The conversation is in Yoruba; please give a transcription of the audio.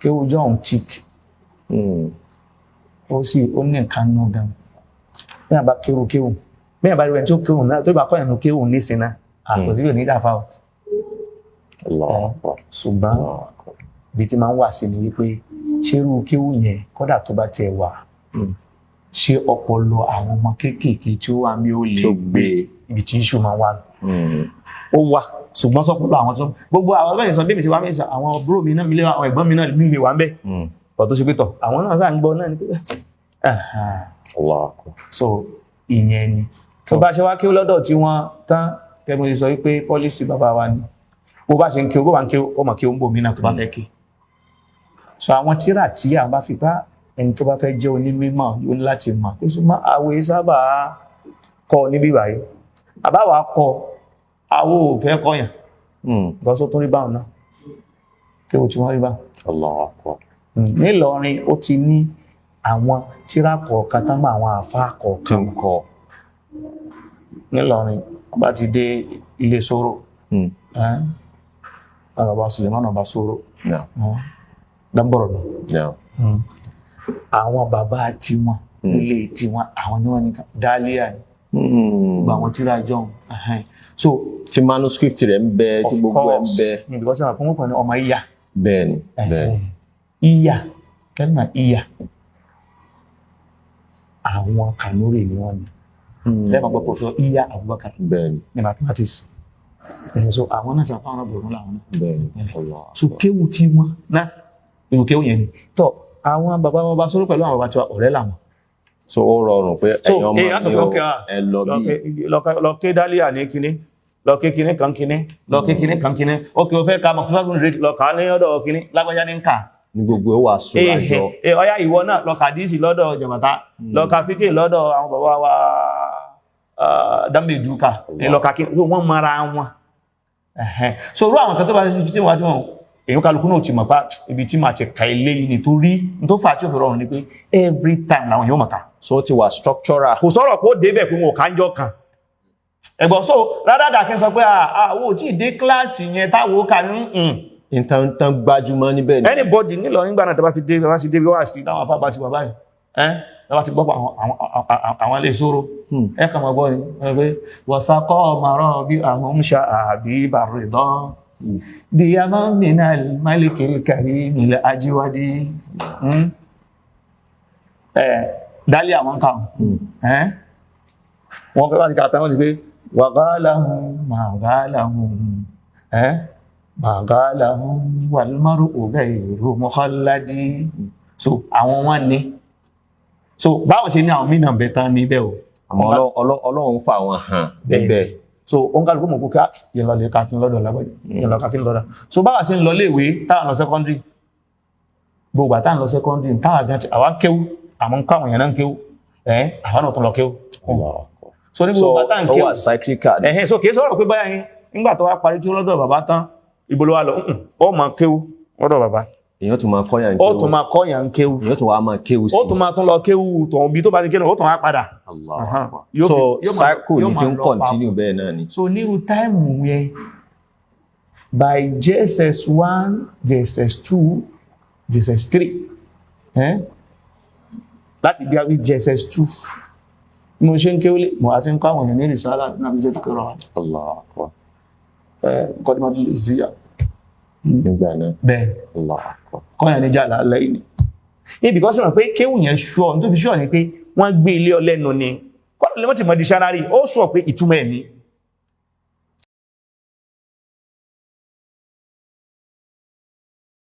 kéwú john tick ó sì ó ní nǹkan nù gan bí a bá kéwú bí a bá rí ẹni tó kéwú náà tó bá kọ́ ẹ̀nu kéwú nísìn náà àkọsí yóò ní ìdáfà o ṣùgbọ́n bí tí máa ń wà sí ni wípé ṣerú kéwú yẹn kódà tó bá tiẹ̀ wà ṣé ọpọlọ àwọn ọmọ kéékèèké tí ó wà mí ó lè gbé ibi tí iṣu máa wà ó wà ṣùgbọ́n sọpọlọ àwọn tó gbogbo àwọn ọlọ́yìn sọ bí mi ti wá mẹ́sàn àwọn búrò mi náà mi lé àwọn ẹ̀gbọ́n mi náà mi lè wà ń bẹ̀ ọ̀ tó ṣe pé tọ̀ àwọn náà sáà ń gbọ́ náà ni pé so ìyẹn ni tó bá ṣe wá kí ó lọ́dọ̀ tí wọ́n tán tẹ́mọ̀ sí sọ wípé pọ́lísì bàbá wa ni bó bá ṣe ń kí ó bá ń kí ó mọ̀ kí ó ń bò mí náà tó bá fẹ́ kí so àwọn tíra tí àwọn bá fi bá ẹni tó bá fẹ́ jẹ́ onímọ̀ yóò ní láti mọ̀ pé súnmọ́ àwẹ̀ sábà kọ́ níbí báyìí àbáwá kọ́ àwọ̀ ò fẹ́ kọ́yàn gọ́sọ́ tó rí báwọn náà kí o tí wọ́n rí báwọn nílọrin ó ti ní àwọn tíra kọ̀ọ̀kan tán mọ́ àwọn àfá kọ̀ọ̀kan kọ́ nílọrin bá ti dé ilé sóró bàbá Suleiman ọba sóró dábọ̀rọ̀ lọ àwọn bàbá tiwọn ilé tiwọn àwọn ni wọ́n ní dálíà ní gbà àwọn tíra jọ so tí manuscript rẹ̀ ń bẹ tí gbogbo ẹ̀ ń bẹ ní because àwọn kan wọ́n ní ọmọ ìyá bẹ́ẹ̀ni ìyá kẹ́lìmà ìyá àwọn Kanuri ni wọ́n ní lẹ́mọ̀ gbọ́ Professor Iya Abubakar bẹ́ẹ̀ni ní mathematics so àwọn náà sàpá àwọn ọ̀bọ̀rún láwọn náà bẹ́ẹ̀ni so kéwù tí wọ́n náà inú kéwù yẹn ni tọ́ àwọn bàbá wọn bá sọ̀rọ̀ pẹ̀lú àwọn bàbá tiwa ọ̀rẹ́ làwọn so ó rọrùn pé ẹ̀yàn ọmọ ní ẹ lọ bí lọ ké dálíà ní kíní lọ ké kíní kan kíní lọ ké kíní kan kíní ókè ó fẹ́ ka mọ̀kúsọ́gùn rẹ̀ lọ kà á ní ọ̀dọ̀ kíní lágbájá ní ń kà ní gbogbo ó wà sọ àjọ ọ̀yá ìwọ náà lọ kà díìsì lọ́dọ̀ jàbàtà lọ kà fíkè lọ́dọ̀ àwọn bàbá wa dámbèdúkà lọ kà kíní wọ́n mara wọn so rú àwọn kan tó bá ṣe tí wọ́n ti mọ̀ èyí kálukú náà ti mọ̀ pá ibi tí màá ti ka ilé yìí nítorí tó fà tí ó fi rọrùn ni pé every time làwọn yóò mọ̀ ká so ti wà structural kò sọ̀rọ̀ pé ó débẹ̀ pé wọn ò kánjọ́ kan ẹ̀gbọ́n so rádádà kí n sọ pé àwọn ò tí ì dé kíláàsì yẹn táwọn ó kà ní ìtàn gbajúmọ̀ níbẹ̀ ni anybody nílò nígbà náà tàbá ti dé wá sí láwọn afábá ti wà báyìí tàbá ti gbọ́pọ̀ àwọn ilé ìṣòro ẹ̀kà mọ̀ gbọ́ ni pé wọ̀sákọ́ ọmọrọ̀ bí àwọn ń ṣe àbí bàrẹ̀dán díyàmọ́ minal malikil karimil ajíwádí dálé àwọn kan wọ́n fẹ́ wá ti kàtà wọ́n ti pé wàgálàhùn màgálàhùn wàlúmọ́rù òbẹ̀ ìrù mọ́kànládí so àwọn wọn ní so báwọn ṣe ní àwọn mìíràn bẹ̀tán níbẹ̀ o àmọ́ Ọlọ́run fà wọn hàn níbẹ̀ so ó ń kálukú mọ̀ kó ká yẹnlọ́lẹ̀ káàkiri lọ́dọ̀ lágbàjì yẹnlọ́ káàkiri lọ́dọ̀ so báwọn ṣe ń lọ léèwé táwọn lọ secondary gbogbo àtàwọn lọ secondary táwọn gan àwọn kéwú àmọ́ ń kọ́ àwọn èèyàn náà kéwú àwọn náà tún lọ kéwú so ní gbogbo àtàwọn kéwú ó wà cyclical so kìí sọ̀rọ̀ pé báyà yín nígbà tó wá parí kéwú lọ́dọ̀ bàbá tán ibo ló wá lọ ó máa kéwú lọ́dọ̀ bàbá èèyàn tún máa kọ́yàn kéwú ó tún máa kọ́yàn kéwú èèyàn tún wá máa kéwú sí ó tún máa tún lọ kéwú tó bí tó bá ti kéwú ó tún wá padà so cycle ní tí ń continue bẹ́ẹ̀ náà ni so nírú táìmù yẹn by JSS1 JSS2 JSS3 láti bí i JSS2 mo ṣe ń kéwúlé mo àti ń kọ́ àwọn èèyàn ní ìrìsáàlá náà bí zẹ́dùkẹ́ rọ̀ kọ́dímọ́tí lè sí nígbà náà bẹ́ẹ̀ kọ́yàn ní jàlá lẹ́yìn ní bí kọ́ sí rẹ̀ pé kéwù yẹn ṣọ́ ní tó fi ṣọ́ ní pé wọ́n gbé ilé ọlẹ́nu ni kọ́lẹ̀ lè mọ́ ti mọ̀ dictionary ó sọ pé ìtumọ̀ ẹ̀ ní